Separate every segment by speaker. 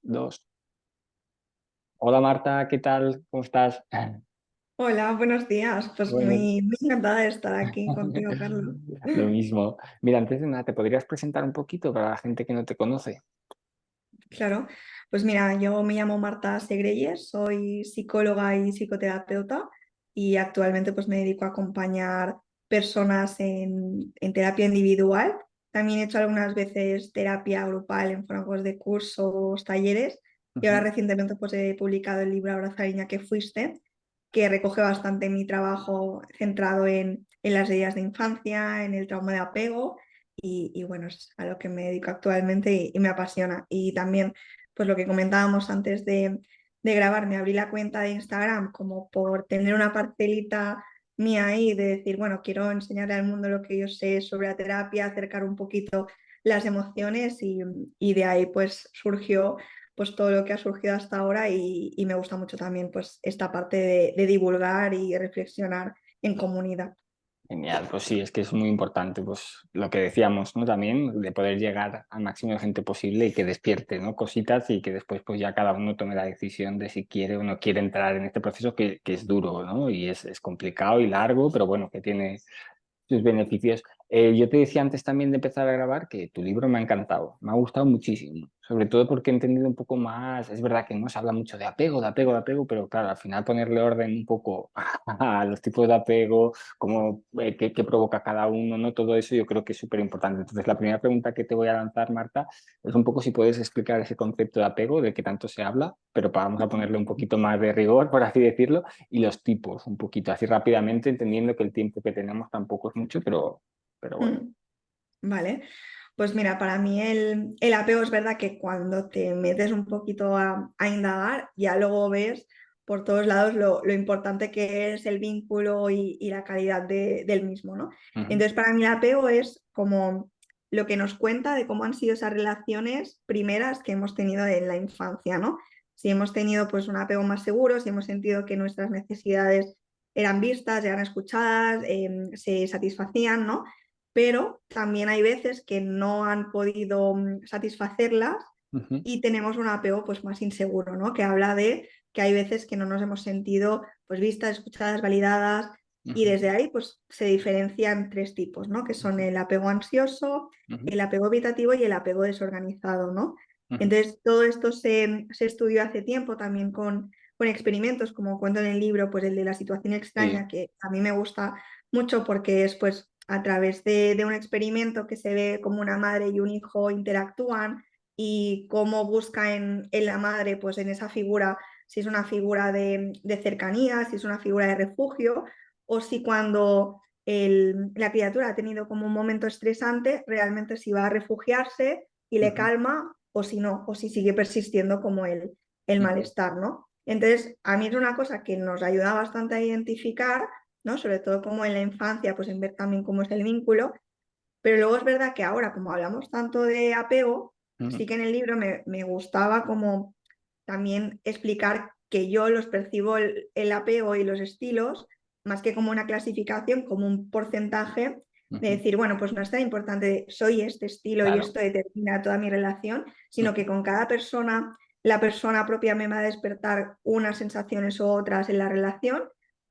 Speaker 1: Dos. Hola Marta, ¿qué tal? ¿Cómo estás?
Speaker 2: Hola, buenos días. Pues
Speaker 1: Bueno,
Speaker 2: muy encantada de estar aquí contigo, Carlos.
Speaker 1: lo mismo. Mira, antes de nada, ¿te podrías presentar un poquito para la gente que no te conoce?
Speaker 2: Claro, pues mira, yo me llamo Marta Segreyes, soy psicóloga y psicoterapeuta y actualmente pues me dedico a acompañar personas en terapia individual. También he hecho algunas veces terapia grupal en formatos de cursos, talleres y ahora
Speaker 1: Ujú.
Speaker 2: recientemente pues he publicado el libro Abrazariña que fuiste, que recoge bastante mi trabajo centrado en las heridas de infancia, en el trauma de apego y bueno, es a lo que me dedico actualmente y me apasiona. Y también, pues lo que comentábamos antes de grabar, me abrí la cuenta de Instagram como por tener una parcelita mía ahí de decir, bueno, quiero enseñarle al mundo lo que yo sé sobre la terapia, acercar un poquito las emociones y de ahí pues surgió pues todo lo que ha surgido hasta ahora y me gusta mucho también pues esta parte de divulgar y reflexionar en comunidad.
Speaker 1: Genial, pues sí, es que es muy importante, pues lo que decíamos, ¿no? También de poder llegar al máximo de gente posible y que despierte, ¿no? Cositas y que después pues ya cada uno tome la decisión de si quiere o no quiere entrar en este proceso que es duro, ¿no? Y es complicado y largo, pero bueno, que tiene sus beneficios. Yo te decía antes también de empezar a grabar que tu libro me ha encantado, me ha gustado muchísimo, sobre todo porque he entendido un poco más, es verdad que no se habla mucho de apego, de apego, de apego, pero claro, al final ponerle orden un poco a los tipos de apego, cómo, qué provoca cada uno, ¿no? Todo eso yo creo que es súper importante. Entonces, la primera pregunta que te voy a lanzar, Marta, es un poco si puedes explicar ese concepto de apego, del que tanto se habla, pero vamos a ponerle un poquito más de rigor, por así decirlo, y los tipos, un poquito así rápidamente, entendiendo que el tiempo que tenemos tampoco es mucho, pero bueno.
Speaker 2: Mm. Vale, pues mira, para mí el apego es verdad que cuando te metes un poquito a indagar, ya luego ves por todos lados lo importante que es el vínculo y la calidad del mismo, ¿no?
Speaker 1: Ujú,
Speaker 2: Entonces, para mí el apego es como lo que nos cuenta de cómo han sido esas relaciones primeras que hemos tenido en la infancia, ¿no? Si hemos tenido pues un apego más seguro, si hemos sentido que nuestras necesidades eran vistas, eran escuchadas, se satisfacían, ¿no? Pero también hay veces que no han podido satisfacerlas
Speaker 1: ujú,
Speaker 2: y tenemos un apego pues más inseguro, ¿no? Que habla de que hay veces que no nos hemos sentido pues vistas, escuchadas, validadas y
Speaker 1: ujú,
Speaker 2: desde ahí pues se diferencian tres tipos, ¿no? Que son el apego ansioso,
Speaker 1: ujú,
Speaker 2: el apego evitativo y el apego desorganizado, ¿no?
Speaker 1: ujú.
Speaker 2: Entonces todo esto se estudió hace tiempo también con experimentos, como cuento en el libro, pues el de la situación
Speaker 1: Sí,
Speaker 2: extraña, que a mí me gusta mucho porque es pues a través de un experimento que se ve como una madre y un hijo interactúan y cómo busca en la madre, pues en esa figura, si es una figura de cercanía, si es una figura de refugio, o si cuando la criatura ha tenido como un momento estresante, realmente si va a refugiarse y le
Speaker 1: ujú,
Speaker 2: calma, o si no, o si sigue persistiendo como el
Speaker 1: ujú,
Speaker 2: malestar, ¿no? Entonces, a mí es una cosa que nos ayuda bastante a identificar, ¿no? Sobre todo como en la infancia, pues en ver también cómo es el vínculo, pero luego es verdad que ahora, como hablamos tanto de apego,
Speaker 1: ujú.
Speaker 2: sí que en el libro me gustaba como también explicar que yo los percibo el apego y los estilos más que como una clasificación, como un porcentaje de
Speaker 1: Ujú.
Speaker 2: decir, bueno, pues no es tan importante, soy este estilo y
Speaker 1: Claro.
Speaker 2: esto determina toda mi relación, sino
Speaker 1: Ujú,
Speaker 2: que con cada persona, la persona propia me va a despertar unas sensaciones u otras en la relación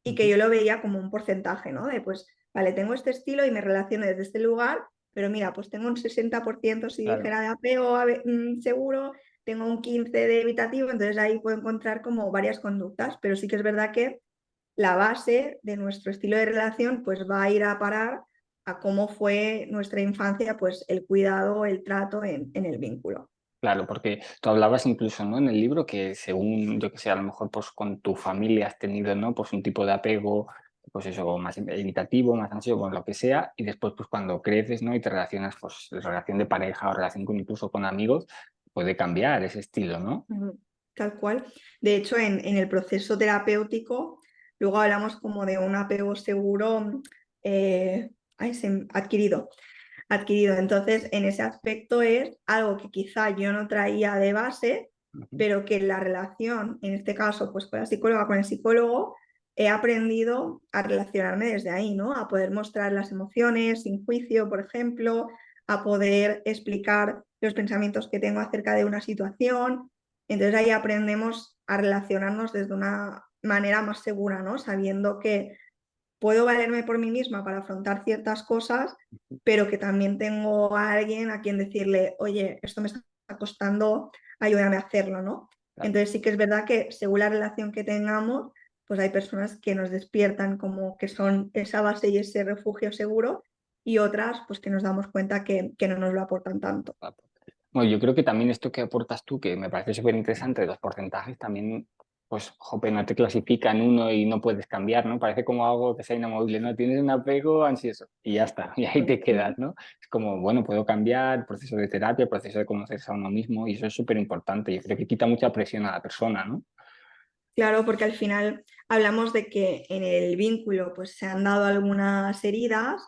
Speaker 2: y que
Speaker 1: ujú.
Speaker 2: yo lo veía como un porcentaje, ¿no? De pues, vale, tengo este estilo y me relaciono desde este lugar, pero mira, pues tengo un 60% si
Speaker 1: Claro.
Speaker 2: dijera de apego seguro, tengo un 15% de evitativo, entonces ahí puedo encontrar como varias conductas, pero sí que es verdad que la base de nuestro estilo de relación pues va a ir a parar a cómo fue nuestra infancia, pues el cuidado, el trato en el vínculo.
Speaker 1: Claro, porque tú hablabas incluso, ¿no? En el libro que según, yo que sé, a lo mejor pues con tu familia has tenido, ¿no? Pues un tipo de apego, pues eso, más evitativo, más ansioso, con lo que sea, y después pues cuando creces, ¿no? Y te relacionas, pues relación de pareja o relación con, incluso con amigos, puede cambiar ese estilo, ¿no?
Speaker 2: Tal cual. De hecho, en el proceso terapéutico, luego hablamos como de un apego seguro adquirido. Adquirido. Entonces, en ese aspecto es algo que quizá yo no traía de base,
Speaker 1: Ujú,
Speaker 2: pero que en la relación, en este caso, pues con la psicóloga, con el psicólogo, he aprendido a relacionarme desde ahí, ¿no? A poder mostrar las emociones sin juicio, por ejemplo, a poder explicar los pensamientos que tengo acerca de una situación. Entonces ahí aprendemos a relacionarnos desde una manera más segura, ¿no? Sabiendo que puedo valerme por mí misma para afrontar ciertas cosas, pero que también tengo a alguien a quien decirle, oye, esto me está costando, ayúdame a hacerlo, ¿no?
Speaker 1: Claro.
Speaker 2: Entonces sí que es verdad que según la relación que tengamos, pues hay personas que nos despiertan como que son esa base y ese refugio seguro y otras pues que nos damos cuenta que no nos lo aportan tanto.
Speaker 1: Bueno, yo creo que también esto que aportas tú, que me parece súper interesante, de los porcentajes, también, pues, jope, no te clasifica en uno y no puedes cambiar, ¿no? Parece como algo que sea inamovible, ¿no? Tienes un apego ansioso y ya está, y ahí te quedas, ¿no? Es como, bueno, puedo cambiar, proceso de terapia, proceso de conocerse a uno mismo, y eso es súper importante. Yo creo que quita mucha presión a la persona, ¿no?
Speaker 2: Claro, porque al final hablamos de que en el vínculo pues se han dado algunas heridas.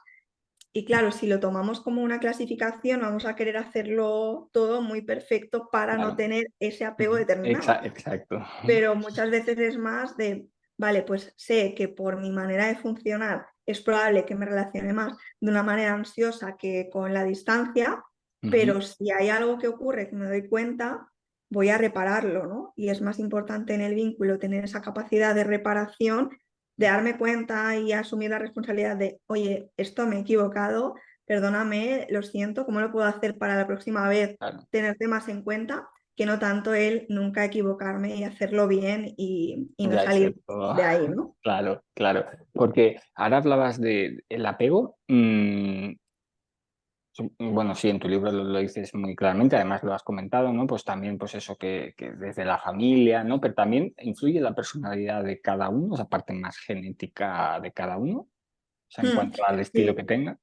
Speaker 2: Y claro, si lo tomamos como una clasificación, vamos a querer hacerlo todo muy perfecto para no
Speaker 1: Claro.
Speaker 2: tener ese apego determinado.
Speaker 1: Exacto.
Speaker 2: Pero muchas veces es más de, vale, pues sé que por mi manera de funcionar es probable que me relacione más de una manera ansiosa que con la distancia,
Speaker 1: Ujú.
Speaker 2: pero si hay algo que ocurre que me doy cuenta, voy a repararlo, ¿no? Y es más importante en el vínculo tener esa capacidad de reparación, de darme cuenta y asumir la responsabilidad de, oye, esto me he equivocado, perdóname, lo siento, ¿cómo lo puedo hacer para la próxima vez
Speaker 1: Claro.
Speaker 2: tenerte más en cuenta? Que no tanto el nunca equivocarme y hacerlo bien y no
Speaker 1: Ya es
Speaker 2: salir
Speaker 1: todo.
Speaker 2: de ahí, ¿no?
Speaker 1: Claro, claro. Porque ahora hablabas de el apego. Bueno, sí, en tu libro lo dices muy claramente, además lo has comentado, ¿no? Pues también, pues eso que desde la familia, ¿no? Pero también influye la personalidad de cada uno, esa parte más genética de cada uno, o sea, en
Speaker 2: Hmm,
Speaker 1: cuanto al estilo
Speaker 2: sí,
Speaker 1: que tenga.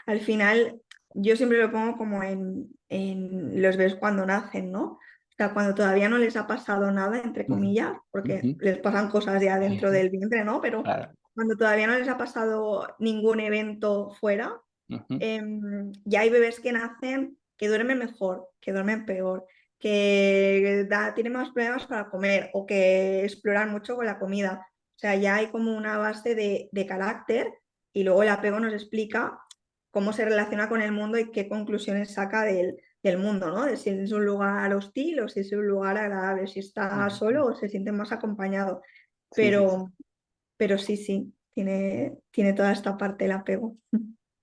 Speaker 2: al final yo siempre lo pongo como en los bebés cuando nacen, ¿no? O sea, cuando todavía no les ha pasado nada, entre
Speaker 1: Ujú,
Speaker 2: comillas, porque
Speaker 1: ujú,
Speaker 2: les pasan cosas ya dentro del vientre, ¿no? Pero
Speaker 1: claro,
Speaker 2: cuando todavía no les ha pasado ningún evento fuera,
Speaker 1: ujú,
Speaker 2: ya hay bebés que nacen que duermen mejor, que duermen peor, que tienen más problemas para comer o que exploran mucho con la comida. O sea, ya hay como una base de carácter y luego el apego nos explica cómo se relaciona con el mundo y qué conclusiones saca del mundo, ¿no? De si es un lugar hostil o si es un lugar agradable, si está
Speaker 1: ujú.
Speaker 2: solo o se siente más acompañado.
Speaker 1: Sí, sí, sí.
Speaker 2: Pero, pero sí, sí, tiene toda esta parte el apego.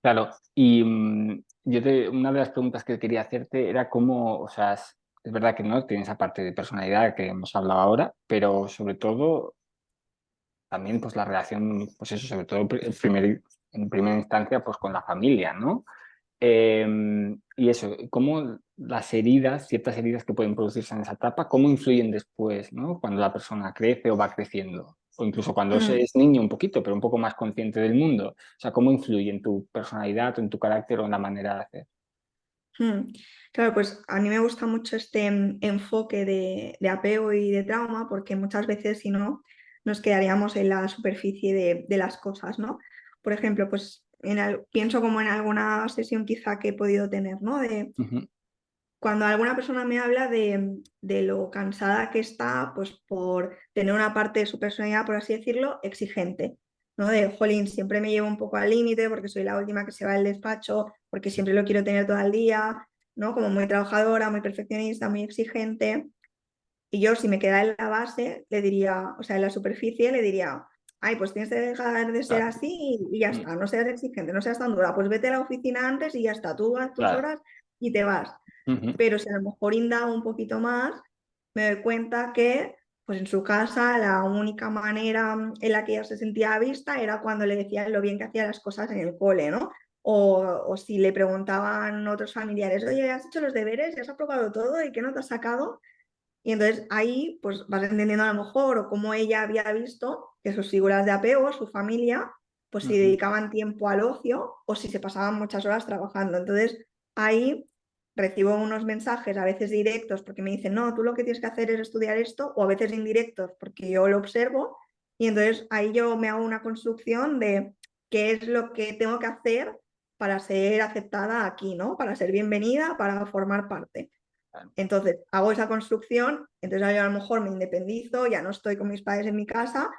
Speaker 1: Claro, y una de las preguntas que quería hacerte era cómo, o sea, es verdad que no tiene esa parte de personalidad que hemos hablado ahora, pero sobre todo también pues la relación, pues eso, sobre todo en primera instancia, pues con la familia, ¿no? Y eso, cómo las heridas, ciertas heridas que pueden producirse en esa etapa, cómo influyen después, ¿no? Cuando la persona crece o va creciendo, o incluso cuando se
Speaker 2: Mm.
Speaker 1: es niño un poquito, pero un poco más consciente del mundo. O sea, cómo influye en tu personalidad o en tu carácter o en la manera de hacer.
Speaker 2: Mm. Claro, pues a mí me gusta mucho este enfoque de apego y de trauma porque muchas veces si no nos quedaríamos en la superficie de las cosas, ¿no? Por ejemplo, pues pienso como en alguna sesión quizá que he podido tener, ¿no? De
Speaker 1: Ujú,
Speaker 2: cuando alguna persona me habla de lo cansada que está, pues por tener una parte de su personalidad, por así decirlo, exigente, ¿no? De, jolín, siempre me llevo un poco al límite porque soy la última que se va del despacho, porque siempre lo quiero tener todo el día, ¿no? Como muy trabajadora, muy perfeccionista, muy exigente. Y yo, si me queda en la base, le diría, o sea, en la superficie, le diría, ay, pues tienes que dejar de ser
Speaker 1: claro,
Speaker 2: así y ya
Speaker 1: mm,
Speaker 2: está, no seas exigente, no seas tan dura, pues vete a la oficina antes y ya está, tú vas tus
Speaker 1: claro,
Speaker 2: horas y te vas.
Speaker 1: ujú,
Speaker 2: Pero si a lo mejor indago un poquito más, me doy cuenta que pues en su casa la única manera en la que ella se sentía vista era cuando le decían lo bien que hacía las cosas en el cole, ¿no? O si le preguntaban otros familiares, oye, ¿has hecho los deberes? ¿Ya has aprobado todo? ¿Y qué no te has sacado? Y entonces ahí pues vas entendiendo a lo mejor o cómo ella había visto que sus figuras de apego, su familia, pues si
Speaker 1: ujú,
Speaker 2: dedicaban tiempo al ocio o si se pasaban muchas horas trabajando. Entonces ahí recibo unos mensajes a veces directos porque me dicen, no, tú lo que tienes que hacer es estudiar esto, o a veces indirectos porque yo lo observo. Y entonces ahí yo me hago una construcción de qué es lo que tengo que hacer para ser aceptada aquí, ¿no? Para ser bienvenida, para formar parte.
Speaker 1: claro,
Speaker 2: Entonces hago esa construcción, entonces yo a lo mejor me independizo, ya no estoy con mis padres en mi casa,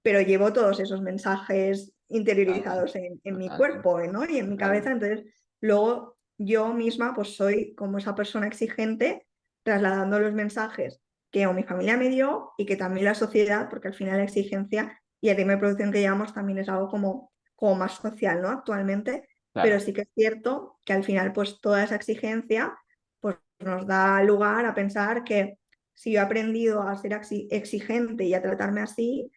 Speaker 2: pero llevo todos esos mensajes interiorizados
Speaker 1: totalmente,
Speaker 2: en mi
Speaker 1: totalmente,
Speaker 2: cuerpo, ¿no? Y en mi cabeza,
Speaker 1: totalmente.
Speaker 2: entonces luego yo misma pues soy como esa persona exigente trasladando los mensajes que o mi familia me dio y que también la sociedad, porque al final la exigencia y el ritmo de producción que llevamos también es algo como más social, ¿no? Actualmente, pero
Speaker 1: Claro,
Speaker 2: sí que es cierto que al final pues toda esa exigencia pues nos da lugar a pensar que si yo he aprendido a ser exigente y a tratarme así,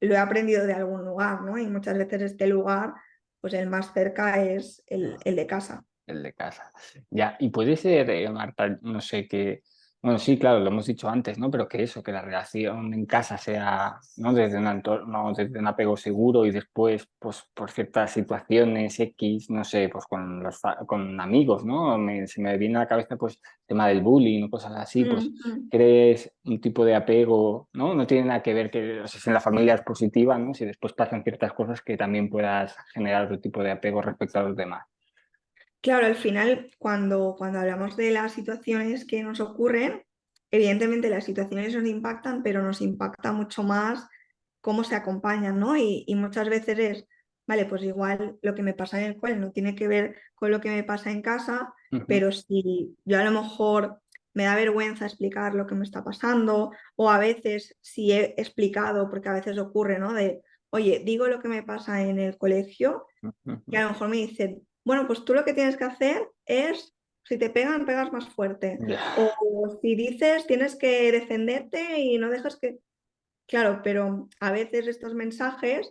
Speaker 2: lo he aprendido de algún lugar, ¿no? Y muchas veces este lugar, pues el más cerca es el de casa.
Speaker 1: el de casa. Ya, y puede ser, Marta, no sé, qué. Bueno, sí, claro, lo hemos dicho antes, ¿no? Pero que eso, que la relación en casa sea, ¿no? Desde un entorno, desde un apego seguro y después, pues, por ciertas situaciones X, no sé, pues con amigos, ¿no? Se me viene a la cabeza, pues, el tema del bullying o cosas así, pues,
Speaker 2: Mm, mm.
Speaker 1: crees un tipo de apego, ¿no? No tiene nada que ver que, o sea, si en la familia es positiva, ¿no? Si después pasan ciertas cosas que también puedas generar otro tipo de apego respecto a los demás.
Speaker 2: Claro, al final, cuando hablamos de las situaciones que nos ocurren, evidentemente las situaciones nos impactan, pero nos impacta mucho más cómo se acompañan, ¿no? Y muchas veces es, vale, pues igual lo que me pasa en el cole no tiene que ver con lo que me pasa en casa,
Speaker 1: Ujú,
Speaker 2: pero si yo a lo mejor me da vergüenza explicar lo que me está pasando, o a veces si he explicado, porque a veces ocurre, ¿no? De, oye, digo lo que me pasa en el colegio y
Speaker 1: ujú.
Speaker 2: a lo mejor me dicen, bueno, pues tú lo que tienes que hacer es, si te pegan, pegas más fuerte.
Speaker 1: Ya.
Speaker 2: O si dices, tienes que defenderte y no dejas que... Claro, pero a veces estos mensajes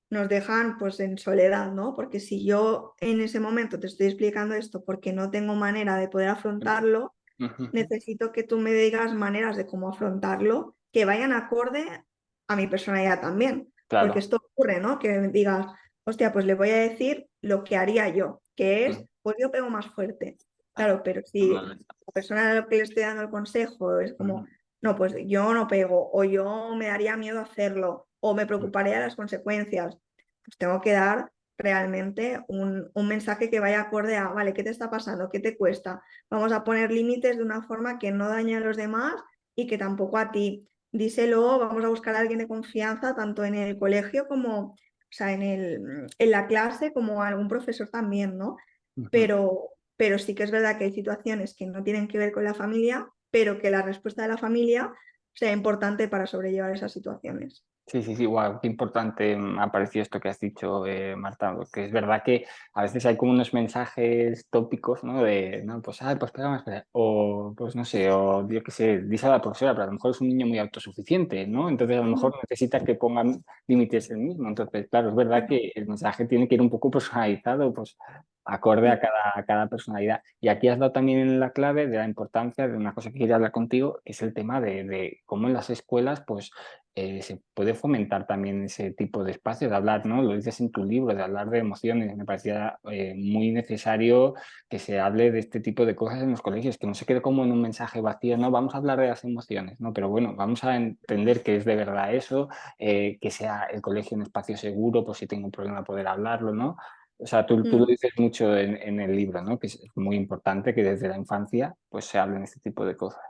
Speaker 2: nos dejan pues en soledad, ¿no? Porque si yo en ese momento te estoy explicando esto porque no tengo manera de poder afrontarlo,
Speaker 1: Ujú.
Speaker 2: necesito que tú me digas maneras de cómo afrontarlo que vayan acorde a mi personalidad también. Porque
Speaker 1: Claro.
Speaker 2: esto ocurre, ¿no? Que me digas, hostia, pues le voy a decir lo que haría yo, que es,
Speaker 1: Ujú.
Speaker 2: pues yo pego más fuerte. Claro, pero si
Speaker 1: Vale.
Speaker 2: la persona a la que le estoy dando el consejo es como,
Speaker 1: Ujú.
Speaker 2: no, pues yo no pego, o yo me daría miedo hacerlo, o me preocuparía de las consecuencias, pues tengo que dar realmente un mensaje que vaya acorde a, vale, ¿qué te está pasando? ¿Qué te cuesta? Vamos a poner límites de una forma que no dañe a los demás y que tampoco a ti. Díselo, vamos a buscar a alguien de confianza, tanto en el colegio como, o sea, en la clase, como a algún profesor también, ¿no?
Speaker 1: Ujú.
Speaker 2: Pero sí que es verdad que hay situaciones que no tienen que ver con la familia, pero que la respuesta de la familia sea importante para sobrellevar esas situaciones.
Speaker 1: Sí, sí, sí, guau, qué importante me ha parecido esto que has dicho, Marta, porque es verdad que a veces hay como unos mensajes tópicos, ¿no? De, no, pues, pues pega más, o pues no sé, o yo qué sé, dice a la profesora, pero a lo mejor es un niño muy autosuficiente, ¿no? Entonces a lo
Speaker 2: Mm,
Speaker 1: mejor necesita que pongan límites él mismo. Entonces, claro, es verdad
Speaker 2: claro.
Speaker 1: que el mensaje tiene que ir un poco personalizado, pues acorde
Speaker 2: Mm,
Speaker 1: a cada personalidad. Y aquí has dado también la clave de la importancia de una cosa que quería hablar contigo, que es el tema de cómo en las escuelas, pues, se puede fomentar también ese tipo de espacio de hablar, ¿no? Lo dices en tu libro, de hablar de emociones. Me parecía muy necesario que se hable de este tipo de cosas en los colegios, que no se quede como en un mensaje vacío, no, vamos a hablar de las emociones, ¿no? Pero bueno, vamos a entender que es de verdad eso, que sea el colegio un espacio seguro, por si tengo un problema poder hablarlo, ¿no? O sea, tú lo
Speaker 2: mm,
Speaker 1: dices mucho en el libro, ¿no? Que es muy importante que desde la infancia pues se hablen este tipo de cosas.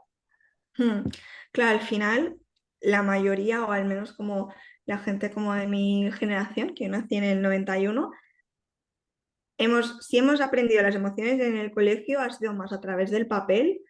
Speaker 2: mm. Claro, al final, la mayoría, o al menos como la gente como de mi generación, que yo nací en el 91, si hemos aprendido las emociones en el colegio, ha sido más a través del papel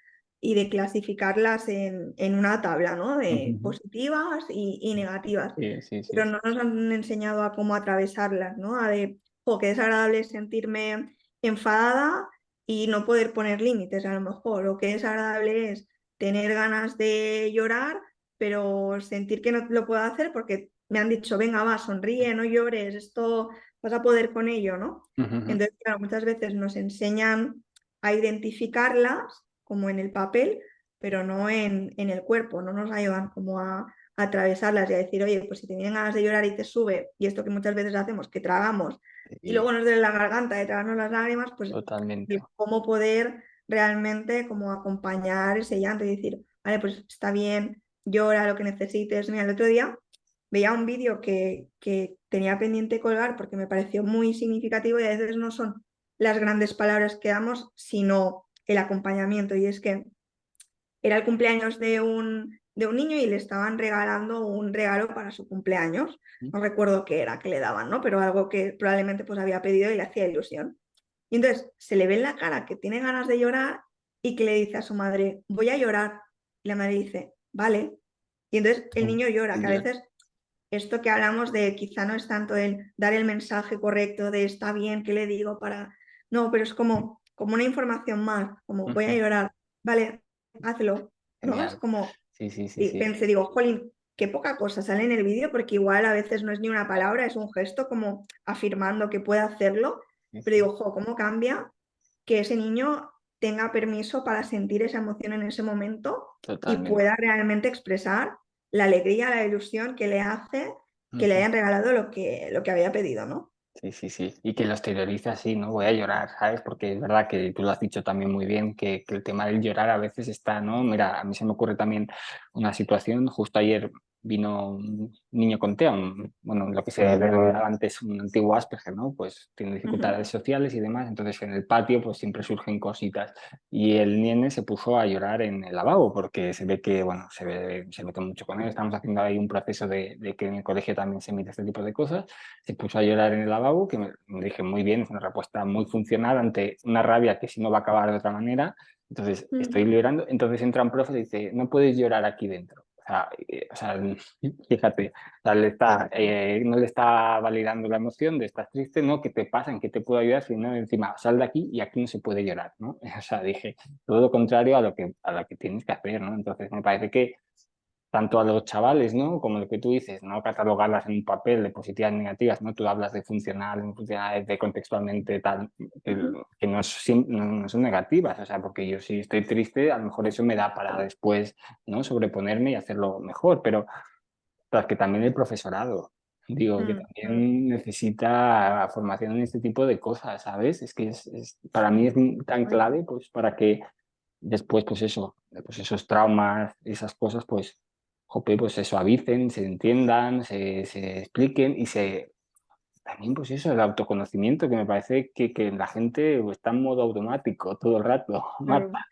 Speaker 2: y de clasificarlas en una tabla, ¿no? De
Speaker 1: Ujú.
Speaker 2: positivas y negativas.
Speaker 1: Sí, sí, sí.
Speaker 2: Pero no nos han enseñado a cómo atravesarlas, ¿no? A de, jo, qué desagradable es sentirme enfadada y no poder poner límites, a lo mejor, o qué desagradable es tener ganas de llorar, pero sentir que no lo puedo hacer porque me han dicho, venga, va, sonríe, no llores, esto vas a poder con ello, ¿no?
Speaker 1: Ujú, ujú.
Speaker 2: Entonces, claro, muchas veces nos enseñan a identificarlas como en el papel, pero no en el cuerpo, no nos ayudan como a atravesarlas y a decir, oye, pues si te vienen ganas de llorar y te sube, y esto que muchas veces hacemos, que tragamos, y
Speaker 1: Sí,
Speaker 2: luego nos duele la garganta de tragarnos las lágrimas, pues
Speaker 1: totalmente.
Speaker 2: de cómo poder realmente como acompañar ese llanto y decir, vale, pues está bien, llora lo que necesites. Mira, el otro día veía un vídeo que tenía pendiente colgar porque me pareció muy significativo y a veces no son las grandes palabras que damos, sino el acompañamiento. Y es que era el cumpleaños de un niño y le estaban regalando un regalo para su cumpleaños. No recuerdo qué era que le daban, ¿no? Pero algo que probablemente pues había pedido y le hacía ilusión. Y entonces se le ve en la cara que tiene ganas de llorar y que le dice a su madre, voy a llorar. Y la madre dice, vale. Y entonces el niño llora, que a
Speaker 1: Ya,
Speaker 2: veces esto que hablamos de quizá no es tanto el dar el mensaje correcto de está bien, ¿qué le digo para...? No, pero es como una información más, como voy a
Speaker 1: ujú,
Speaker 2: llorar, vale, hazlo, ¿no? Es
Speaker 1: genial.
Speaker 2: como,
Speaker 1: Sí, sí, sí,
Speaker 2: y
Speaker 1: sí.
Speaker 2: pensé, digo, jolín, qué poca cosa sale en el vídeo, porque igual a veces no es ni una palabra, es un gesto como afirmando que puede hacerlo,
Speaker 1: Sí,
Speaker 2: pero
Speaker 1: sí,
Speaker 2: digo, jo, ¿cómo cambia que ese niño tenga permiso para sentir esa emoción en ese momento y
Speaker 1: totalmente.
Speaker 2: pueda realmente expresar la alegría, la ilusión que le hace que le
Speaker 1: Ujú.
Speaker 2: hayan regalado lo que había pedido, ¿no?
Speaker 1: Sí, sí, sí. Y que lo exteriorice así, ¿no? Voy a llorar, ¿sabes? Porque es verdad que tú lo has dicho también muy bien, que el tema del llorar a veces está, ¿no? Mira, a mí se me ocurre también una situación, justo ayer vino un niño con TEA, bueno, lo que se denominaba antes un antiguo Asperger, ¿no? Pues tiene
Speaker 2: Ujú,
Speaker 1: dificultades sociales y demás, entonces en el patio pues siempre surgen cositas. Y el nene se puso a llorar en el lavabo porque se ve que, bueno, se mete mucho con él, estamos haciendo ahí un proceso de que en el colegio también se mete este tipo de cosas. Se puso a llorar en el lavabo, que me dije muy bien, es una respuesta muy funcional ante una rabia que si no va a acabar de otra manera. Entonces, estoy
Speaker 2: mm,
Speaker 1: llorando, entonces entra un profe y dice, no puedes llorar aquí dentro. O sea, fíjate, o sea, no le está validando la emoción de estás triste, no, ¿qué te pasa? ¿En qué te puedo ayudar? Sino encima, sal de aquí y aquí no se puede llorar, ¿no? O sea, dije, todo lo contrario a lo que tienes que hacer, ¿no? Entonces, me parece que tanto a los chavales, ¿no? Como lo que tú dices, no catalogarlas en un papel de positivas y negativas, ¿no? Tú hablas de funcional, no funcionales, de contextualmente tal,
Speaker 2: ujú,
Speaker 1: que no, no son negativas, o sea, porque yo si estoy triste, a lo mejor eso me da para después, ¿no? Sobreponerme y hacerlo mejor, pero que también el profesorado, digo, que
Speaker 2: claro,
Speaker 1: también necesita formación en este tipo de cosas, ¿sabes? Es que para mí es tan
Speaker 2: guay.
Speaker 1: clave, pues, para que después, pues eso, pues esos traumas, esas cosas, pues, jope, pues se suavicen, se entiendan, se expliquen y también, pues eso, el autoconocimiento, que me parece que la gente pues, está en modo automático todo el rato,
Speaker 2: Claro.
Speaker 1: Marta.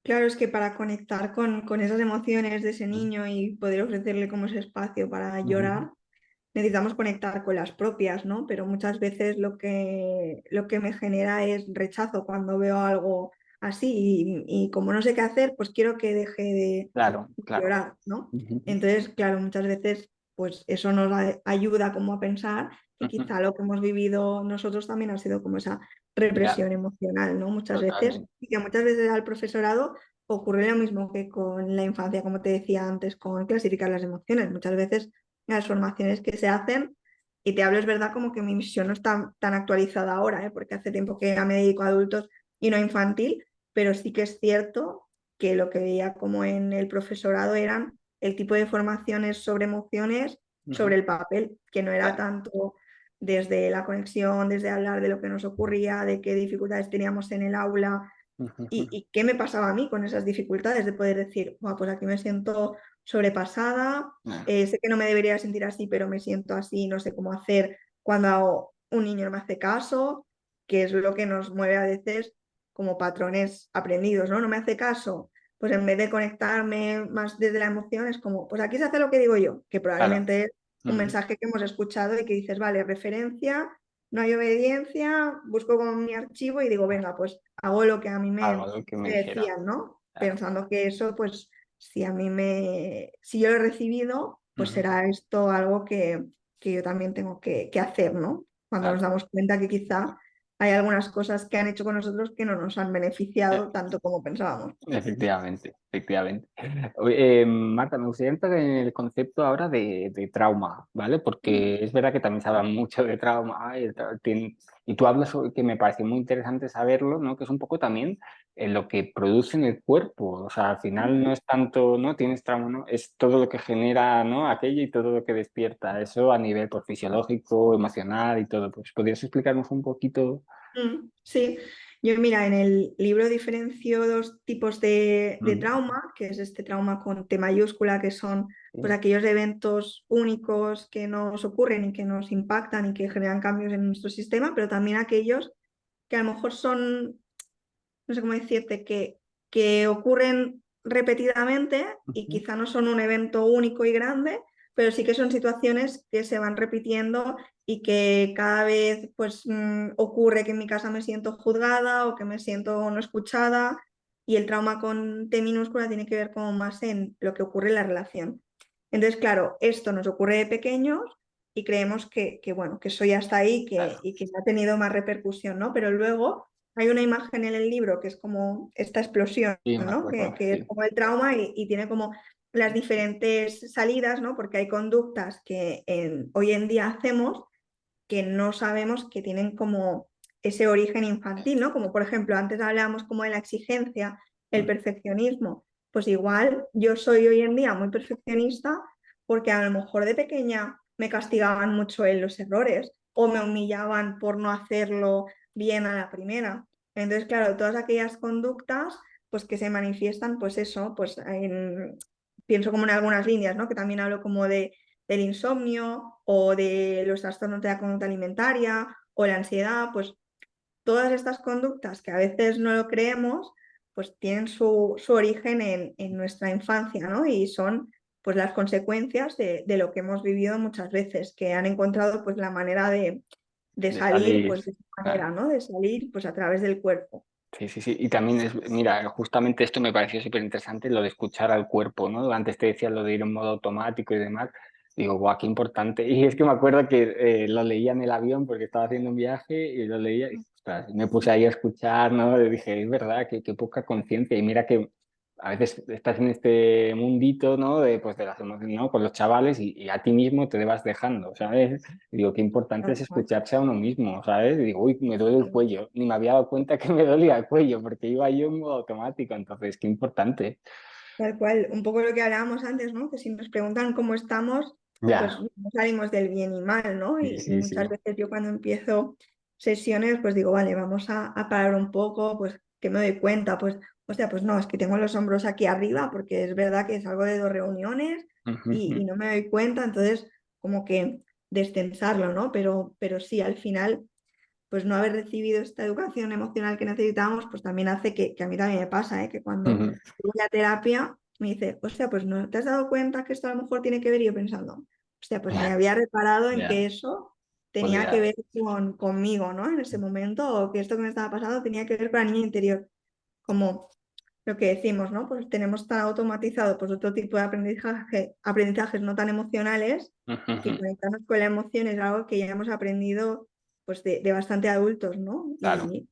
Speaker 2: Claro, es que para conectar con esas emociones de ese niño y poder ofrecerle como ese espacio para
Speaker 1: Ujú.
Speaker 2: llorar, necesitamos conectar con las propias, ¿no? Pero muchas veces lo que me genera es rechazo cuando veo algo así y como no sé qué hacer, pues quiero que deje de
Speaker 1: Claro, claro.
Speaker 2: llorar, ¿no?
Speaker 1: Ujú,
Speaker 2: Entonces, claro, muchas veces pues eso nos ayuda como a pensar que
Speaker 1: ujú.
Speaker 2: quizá lo que hemos vivido nosotros también ha sido como esa
Speaker 1: Ya,
Speaker 2: represión emocional, ¿no? Muchas veces,
Speaker 1: totalmente.
Speaker 2: y que muchas veces al profesorado ocurre lo mismo que con la infancia, como te decía antes, con clasificar las emociones. Muchas veces las formaciones que se hacen, y te hablo es verdad como que mi misión no está tan actualizada ahora, ¿eh? Porque hace tiempo que ya me dedico a adultos y no a infantil, pero sí que es cierto que lo que veía como en el profesorado eran el tipo de formaciones sobre emociones
Speaker 1: Ujú.
Speaker 2: sobre el papel, que no era
Speaker 1: Ya.
Speaker 2: tanto desde la conexión, desde hablar de lo que nos ocurría, de qué dificultades teníamos en el aula
Speaker 1: Ujú,
Speaker 2: y qué me pasaba a mí con esas dificultades de poder decir, "Buah, pues aquí me siento sobrepasada,
Speaker 1: ya.
Speaker 2: sé que no me debería sentir así, pero me siento así, no sé cómo hacer cuando un niño no me hace caso, que es lo que nos mueve a veces como patrones aprendidos, ¿no? No me hace caso, pues en vez de conectarme más desde la emoción, es como, pues aquí se hace lo que digo yo, que
Speaker 1: Claro.
Speaker 2: probablemente es un
Speaker 1: Ujú.
Speaker 2: mensaje que hemos escuchado y que dices, vale, referencia, no hay obediencia, busco con mi archivo y digo, venga, pues hago lo que a mí
Speaker 1: Algo
Speaker 2: me,
Speaker 1: de lo que me
Speaker 2: me
Speaker 1: dijera.
Speaker 2: decían, ¿no?
Speaker 1: Claro.
Speaker 2: Pensando que eso, pues, si yo lo he recibido, pues
Speaker 1: Ujú.
Speaker 2: será esto algo que yo también tengo que hacer, ¿no? Cuando nos
Speaker 1: Claro.
Speaker 2: damos cuenta que quizá hay algunas cosas que han hecho con nosotros que no nos han beneficiado tanto como pensábamos.
Speaker 1: Efectivamente, efectivamente. Oye, Marta, me gustaría entrar en el concepto ahora de trauma, ¿vale?
Speaker 2: Mm,
Speaker 1: Porque es verdad que también se habla mucho de trauma, y tú hablas sobre que me parece muy interesante saberlo, ¿no? Que es un poco también lo que produce en el cuerpo, o sea, al final no
Speaker 2: mm,
Speaker 1: es tanto, ¿no? Tienes trauma, ¿no? Es todo lo que genera, ¿no? Aquello y todo lo que despierta, eso a nivel pues, fisiológico, emocional y todo. Pues, ¿podrías explicarnos un poquito?
Speaker 2: sí, yo mira, en el libro diferencio dos tipos de
Speaker 1: Mm,
Speaker 2: trauma, que es este trauma con T mayúscula, que son pues
Speaker 1: sí.
Speaker 2: aquellos eventos únicos que nos ocurren y que nos impactan y que generan cambios en nuestro sistema, pero también aquellos que a lo mejor son, no sé cómo decirte, que ocurren repetidamente y
Speaker 1: Ujú.
Speaker 2: quizá no son un evento único y grande, pero sí que son situaciones que se van repitiendo y que cada vez pues ocurre que en mi casa me siento juzgada o que me siento no escuchada y el trauma con T minúscula tiene que ver como más en lo que ocurre en la relación. Entonces, claro, esto nos ocurre de pequeños y creemos bueno, que eso ya está ahí
Speaker 1: Claro.
Speaker 2: y que no ha tenido más repercusión, ¿no? Pero luego hay una imagen en el libro que es como esta explosión,
Speaker 1: Sí, me
Speaker 2: ¿no?
Speaker 1: acuerdo,
Speaker 2: Que es
Speaker 1: sí.
Speaker 2: como el trauma y tiene como las diferentes salidas, ¿no? Porque hay conductas que hoy en día hacemos que no sabemos que tienen como ese origen infantil, ¿no? Como por ejemplo, antes hablábamos como de la exigencia, el
Speaker 1: Mm.
Speaker 2: perfeccionismo. Pues igual yo soy hoy en día muy perfeccionista porque a lo mejor de pequeña me castigaban mucho en los errores o me humillaban por no hacerlo bien a la primera. Entonces, claro, todas aquellas conductas pues que se manifiestan, pues eso, pues pienso como en algunas líneas, ¿no? Que también hablo como del insomnio o de los trastornos de la conducta alimentaria o la ansiedad, pues todas estas conductas que a veces no lo creemos, pues tienen su origen en nuestra infancia, ¿no? Y son pues las consecuencias de lo que hemos vivido muchas veces, que han encontrado pues la manera de
Speaker 1: De
Speaker 2: salir
Speaker 1: salir,
Speaker 2: pues de esa manera,
Speaker 1: claro.
Speaker 2: ¿no? De salir pues a través del cuerpo.
Speaker 1: Sí, sí, sí. Y también es, mira, justamente esto me pareció súper interesante, lo de escuchar al cuerpo, ¿no? Antes te decía lo de ir en modo automático y demás. Digo, guau, qué importante. Y es que me acuerdo que lo leía en el avión porque estaba haciendo un viaje y lo leía y ostras, me puse ahí a escuchar, ¿no? Y dije, es verdad, qué poca conciencia. Y mira que a veces estás en este mundito, ¿no? De, pues, de las emociones, ¿no? Con los chavales y a ti mismo te vas dejando, ¿sabes? Y digo, qué importante
Speaker 2: Tal
Speaker 1: es
Speaker 2: cual,
Speaker 1: escucharse a uno mismo, ¿sabes? Y digo, uy, me duele el cuello. Ni me había dado cuenta que me dolía el cuello porque iba yo en modo automático. Entonces, qué importante.
Speaker 2: tal cual. Un poco lo que hablábamos antes, ¿no? Que si nos preguntan cómo estamos, pues
Speaker 1: Ya,
Speaker 2: no salimos del bien y mal, ¿no?
Speaker 1: sí,
Speaker 2: Y
Speaker 1: sí,
Speaker 2: muchas
Speaker 1: sí.
Speaker 2: veces yo cuando empiezo sesiones, pues digo, vale, vamos a parar un poco, pues que me doy cuenta, pues, o sea, pues no, es que tengo los hombros aquí arriba porque es verdad que salgo de 2 reuniones y no me doy cuenta, entonces como que destensarlo, ¿no? Pero sí, al final pues no haber recibido esta educación emocional que necesitábamos, pues también hace que a mí también me pasa, ¿eh? Que cuando voy a terapia me dice, hostia, pues no te has dado cuenta que esto a lo mejor tiene que ver, y yo pensando, hostia, pues ni
Speaker 1: Ya,
Speaker 2: había reparado en
Speaker 1: ya.
Speaker 2: que eso tenía que
Speaker 1: Podría.
Speaker 2: ver conmigo, ¿no? En ese momento, o que esto que me estaba pasando tenía que ver con la niña interior, como lo que decimos, ¿no? Pues tenemos tan automatizado pues otro tipo de aprendizajes no tan emocionales, que conectarnos con la emoción es algo que ya hemos aprendido pues de bastante adultos, ¿no?
Speaker 1: Claro.
Speaker 2: Y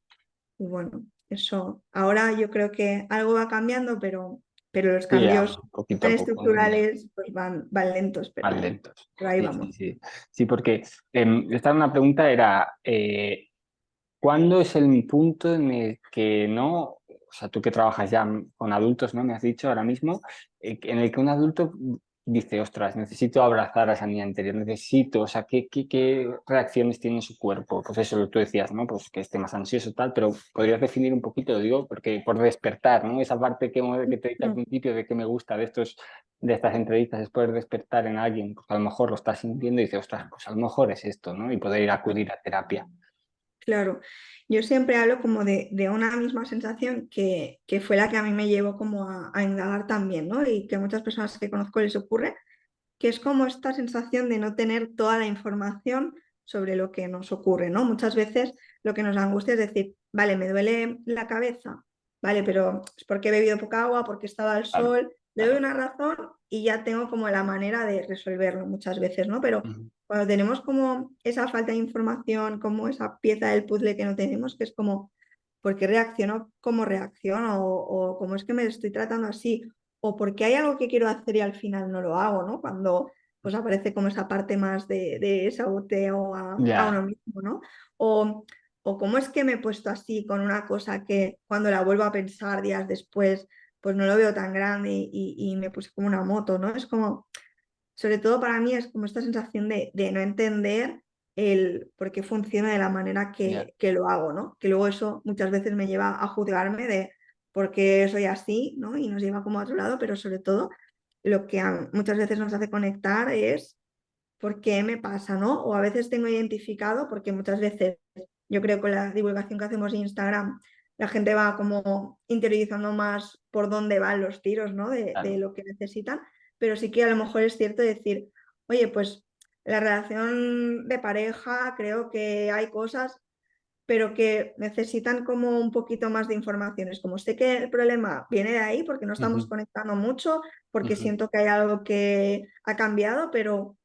Speaker 2: bueno, eso ahora yo creo que algo va cambiando, pero los
Speaker 1: Sí, ya,
Speaker 2: cambios
Speaker 1: poquito
Speaker 2: tan
Speaker 1: a poco, ya.
Speaker 2: estructurales pues van lentos,
Speaker 1: Más
Speaker 2: pero
Speaker 1: lentos.
Speaker 2: ahí
Speaker 1: Sí, sí,
Speaker 2: vamos.
Speaker 1: sí. Sí, porque esta una pregunta era, ¿cuándo es el punto en el que no, o sea, tú que trabajas ya con adultos, ¿no? Me has dicho ahora mismo, en el que un adulto dice, ostras, necesito abrazar a esa niña interior, necesito, o sea, ¿qué reacciones tiene su cuerpo? Pues eso, lo que tú decías, ¿no? Pues que esté más ansioso, tal, pero podrías definir un poquito, lo digo, porque por despertar, ¿no? Esa parte que te dije al
Speaker 2: Mm.
Speaker 1: principio de que me gusta de estas entrevistas es poder despertar en alguien, pues a lo mejor lo está sintiendo y dice, ostras, pues a lo mejor es esto, ¿no? Y poder ir a acudir a terapia.
Speaker 2: Claro, yo siempre hablo como de una misma sensación que fue la que a mí me llevó como a indagar también, ¿no? Y que a muchas personas que conozco les ocurre, que es como esta sensación de no tener toda la información sobre lo que nos ocurre, ¿no? Muchas veces lo que nos angustia es decir, vale, me duele la cabeza, vale, pero es porque he bebido poca agua, porque he estado al
Speaker 1: Claro,
Speaker 2: sol, le doy
Speaker 1: claro.
Speaker 2: una razón y ya tengo como la manera de resolverlo muchas veces, ¿no? Pero
Speaker 1: Ujú.
Speaker 2: cuando tenemos como esa falta de información, como esa pieza del puzzle que no tenemos, que es como, ¿por qué reacciono como reacciono? O cómo es que me estoy tratando así, o porque hay algo que quiero hacer y al final no lo hago, ¿no? Cuando pues aparece como esa parte más de saboteo a uno
Speaker 1: Ya,
Speaker 2: mismo, ¿no? O, o cómo es que me he puesto así con una cosa que cuando la vuelvo a pensar días después, pues no lo veo tan grande y me puse como una moto, ¿no? Es como, sobre todo para mí es como esta sensación de no entender el por qué funciona de la manera
Speaker 1: ya,
Speaker 2: que lo hago, ¿no? Que luego eso muchas veces me lleva a juzgarme de por qué soy así, ¿no? Y nos lleva como a otro lado, pero sobre todo lo que muchas veces nos hace conectar es por qué me pasa, ¿no? O a veces tengo identificado, porque muchas veces yo creo que con la divulgación que hacemos en Instagram, la gente va como interiorizando más por dónde van los tiros, ¿no? De
Speaker 1: claro.
Speaker 2: lo que necesitan, pero sí que a lo mejor es cierto decir, oye, pues la relación de pareja, creo que hay cosas, pero que necesitan como un poquito más de informaciones. Como sé que el problema viene de ahí porque no estamos
Speaker 1: Ujú,
Speaker 2: conectando mucho, porque
Speaker 1: ujú.
Speaker 2: siento que hay algo que ha cambiado, pero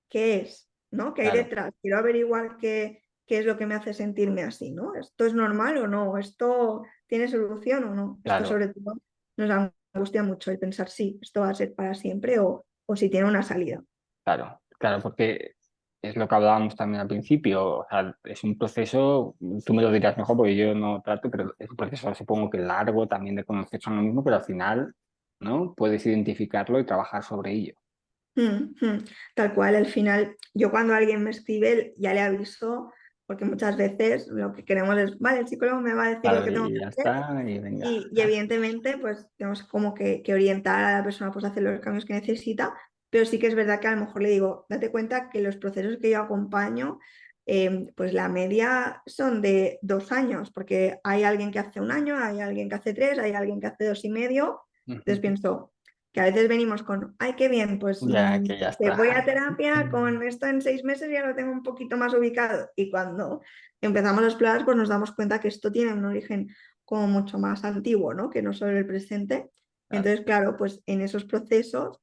Speaker 2: ¿qué es? ¿No? ¿Qué hay
Speaker 1: Claro,
Speaker 2: detrás? Quiero averiguar qué es lo que me hace sentirme así, ¿no? ¿Esto es normal o no? ¿Esto tiene solución o no? Esto
Speaker 1: claro,
Speaker 2: sobre todo nos angustia mucho el pensar si esto va a ser para siempre o si tiene una salida.
Speaker 1: claro, claro, porque es lo que hablábamos también al principio. O sea, es un proceso, tú me lo dirás mejor porque yo no trato, pero es un proceso supongo que largo también de conocerse a uno mismo, pero al final, ¿no? Puedes identificarlo y trabajar sobre ello.
Speaker 2: Tal cual, al final, yo cuando alguien me escribe ya le aviso, porque muchas veces lo que queremos es, vale, el psicólogo me va a decir lo
Speaker 1: Claro,
Speaker 2: que tengo
Speaker 1: y
Speaker 2: que
Speaker 1: ya
Speaker 2: hacer
Speaker 1: está, y venga.
Speaker 2: y evidentemente pues tenemos como que orientar a la persona pues, a hacer los cambios que necesita, pero sí que es verdad que a lo mejor le digo, date cuenta que los procesos que yo acompaño, pues la media son de 2 años, porque hay alguien que hace un año, hay alguien que hace 3, hay alguien que hace 2 y medio, entonces
Speaker 1: Ujú.
Speaker 2: pienso que a veces venimos con, ay, qué bien, pues
Speaker 1: Ya que ya
Speaker 2: que
Speaker 1: está.
Speaker 2: voy a terapia, con esto en 6 meses ya lo tengo un poquito más ubicado. Y cuando empezamos a explorar, pues nos damos cuenta que esto tiene un origen como mucho más antiguo, ¿no? Que no solo el presente.
Speaker 1: Claro.
Speaker 2: Entonces, claro, pues en esos procesos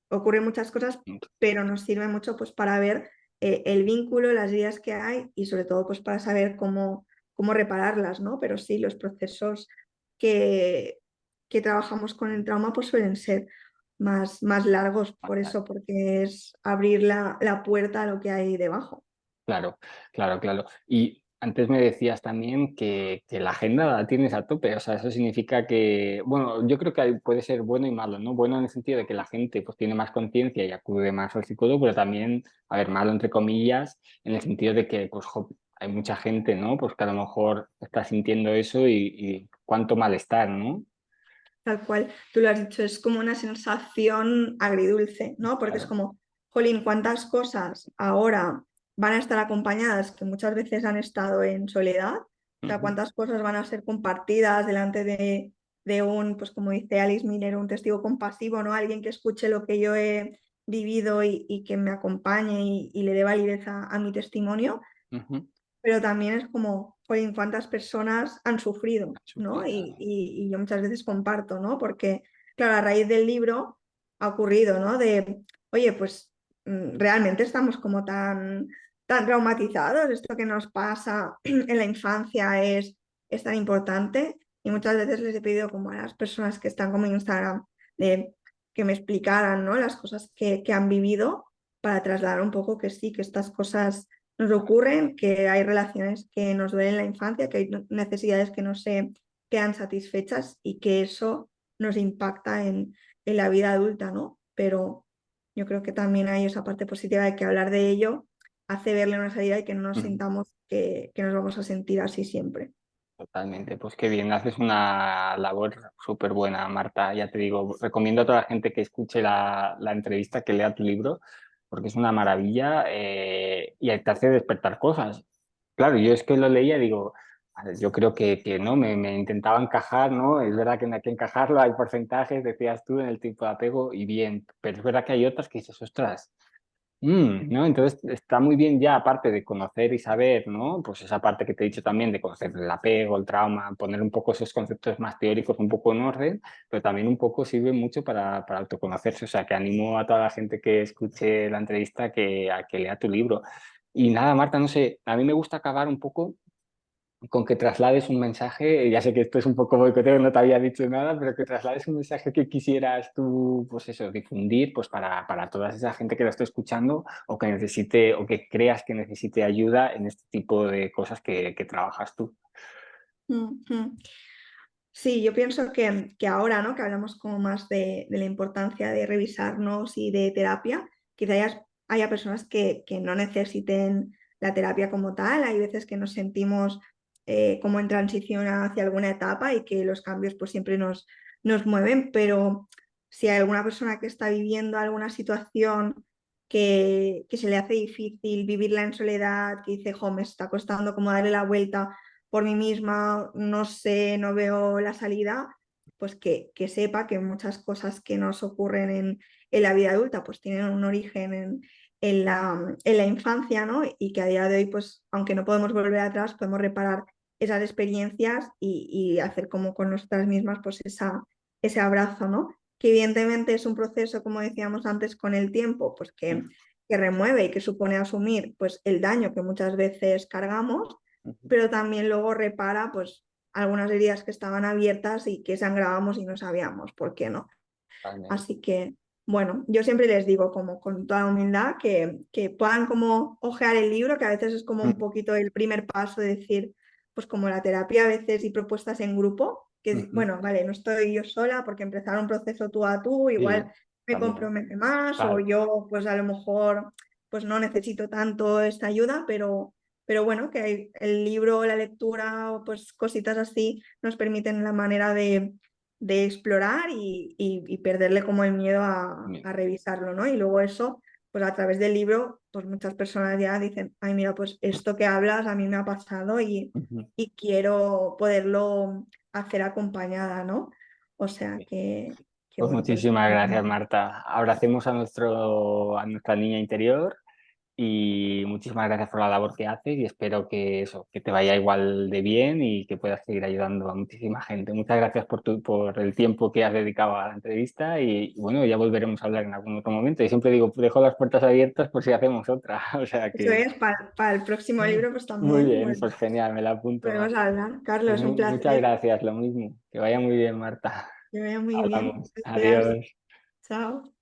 Speaker 2: ocurren muchas cosas, pero nos sirve mucho pues para ver el vínculo, las ideas que hay y sobre todo pues para saber cómo repararlas, ¿no? Pero sí, los procesos que, que trabajamos con el trauma pues suelen ser más largos por eso, porque es abrir la puerta a lo que hay debajo.
Speaker 1: Claro, claro, claro. Y antes me decías también que la agenda la tienes a tope, o sea, eso significa que, bueno, yo creo que puede ser bueno y malo, ¿no? Bueno en el sentido de que la gente pues tiene más conciencia y acude más al psicólogo, pero también, a ver, malo entre comillas, en el sentido de que pues hay mucha gente, ¿no? Pues que a lo mejor está sintiendo eso y cuánto malestar, ¿no?
Speaker 2: Tal cual, tú lo has dicho, es como una sensación agridulce, ¿no? Porque es
Speaker 1: Claro.
Speaker 2: como, jolín, cuántas cosas ahora van a estar acompañadas que muchas veces han estado en soledad, o sea,
Speaker 1: Ujú,
Speaker 2: cuántas cosas van a ser compartidas delante de un, pues como dice Alice Miller, un testigo compasivo, ¿no? Alguien que escuche lo que yo he vivido y que me acompañe y le dé validez a mi testimonio,
Speaker 1: ujú.
Speaker 2: pero también es como, oye, cuántas personas han sufrido, ¿no?
Speaker 1: Sufrido.
Speaker 2: Y yo muchas veces comparto, ¿no? Porque, claro, a raíz del libro ha ocurrido, ¿no? De, oye, pues realmente estamos como tan traumatizados, esto que nos pasa en la infancia es tan importante. Y muchas veces les he pedido como a las personas que están como en Instagram de que me explicaran, ¿no? Las cosas que han vivido para trasladar un poco que sí, que estas cosas nos ocurren, que hay relaciones que nos duelen en la infancia, que hay necesidades que no se quedan satisfechas y que eso nos impacta en la vida adulta, ¿no? Pero yo creo que también hay esa parte positiva de que hablar de ello hace verle una salida y que no nos
Speaker 1: Ujú.
Speaker 2: sintamos que nos vamos a sentir así siempre.
Speaker 1: Totalmente, pues qué bien, haces una labor súper buena, Marta. Ya te digo, recomiendo a toda la gente que escuche la entrevista, que lea tu libro, porque es una maravilla y te hace despertar cosas. Claro, yo es que lo leía y digo, a ver, yo creo que no, me intentaba encajar, ¿no? Es verdad que no hay que encajarlo, hay porcentajes, decías tú, en el tipo de apego y bien, pero es verdad que hay otras que dices, ostras. ¿No? Entonces está muy bien ya, aparte de conocer y saber, ¿no? Pues esa parte que te he dicho también de conocer el apego, el trauma, poner un poco esos conceptos más teóricos un poco en orden, pero también un poco sirve mucho para autoconocerse. O sea, que animo a toda la gente que escuche la entrevista a que lea tu libro. Y nada, Marta, no sé, a mí me gusta acabar un poco con que traslades un mensaje, ya sé que esto es un poco boicoteo, no te había dicho nada, pero que traslades un mensaje que quisieras tú, pues eso, difundir, pues para toda esa gente que lo esté escuchando o que necesite o que creas que necesite ayuda en este tipo de cosas que trabajas tú.
Speaker 2: Mm, mm. Sí, yo pienso que ahora, ¿no? Que hablamos como más de la importancia de revisarnos y de terapia, quizá haya personas que no necesiten la terapia como tal. Hay veces que nos sentimos como en transición hacia alguna etapa y que los cambios pues siempre nos mueven, pero si hay alguna persona que está viviendo alguna situación que se le hace difícil vivirla en soledad, que dice, jo, me está costando como darle la vuelta por mí misma, no sé, no veo la salida, pues que sepa que muchas cosas que nos ocurren en la vida adulta pues tienen un origen en la infancia, ¿no? Y que a día de hoy, pues aunque no podemos volver atrás, podemos reparar esas experiencias y hacer como con nosotras mismas pues ese abrazo, ¿no? Que evidentemente es un proceso, como decíamos antes, con el tiempo, pues que remueve y que supone asumir pues el daño que muchas veces cargamos, pero también luego repara pues algunas heridas que estaban abiertas y que sangrábamos y no sabíamos por qué no.
Speaker 1: Totalmente.
Speaker 2: Así que, bueno, yo siempre les digo como con toda humildad que puedan como ojear el libro, que a veces es como un poquito el primer paso de decir, pues como la terapia a veces y propuestas en grupo, que
Speaker 1: Ujú.
Speaker 2: bueno, vale, no estoy yo sola porque empezar un proceso tú a tú
Speaker 1: Sí,
Speaker 2: igual me
Speaker 1: también.
Speaker 2: compromete más o
Speaker 1: Claro.
Speaker 2: yo pues a lo mejor pues no necesito tanto esta ayuda, pero bueno, que el libro, la lectura o pues cositas así nos permiten la manera de explorar y perderle como el miedo a revisarlo, ¿no? Y luego eso, pues a través del libro, pues muchas personas ya dicen, ay, mira, pues esto que hablas a mí me ha pasado
Speaker 1: Ujú.
Speaker 2: y quiero poderlo hacer acompañada, ¿no? O sea
Speaker 1: Sí.
Speaker 2: que
Speaker 1: Pues
Speaker 2: bueno, pues estoy
Speaker 1: muchísimas gracias,
Speaker 2: encantada.
Speaker 1: Marta. Abracemos a nuestra niña interior y muchísimas gracias por la labor que haces y espero que eso, que te vaya igual de bien y que puedas seguir ayudando a muchísima gente. Muchas gracias por el tiempo que has dedicado a la entrevista y bueno, ya volveremos a hablar en algún otro momento. Y siempre digo, dejo las puertas abiertas por si hacemos otra. O sea
Speaker 2: Eso
Speaker 1: que
Speaker 2: es, para el próximo libro, pues
Speaker 1: muy
Speaker 2: también,
Speaker 1: bien,
Speaker 2: bueno,
Speaker 1: pues genial, me la apunto.
Speaker 2: podemos hablar.
Speaker 1: Pues
Speaker 2: Carlos, un
Speaker 1: muchas
Speaker 2: placer.
Speaker 1: gracias, lo mismo. Que vaya muy bien, Marta.
Speaker 2: Que vaya muy bien.
Speaker 1: Hablamos.
Speaker 2: Gracias.
Speaker 1: Adiós.
Speaker 2: Chao.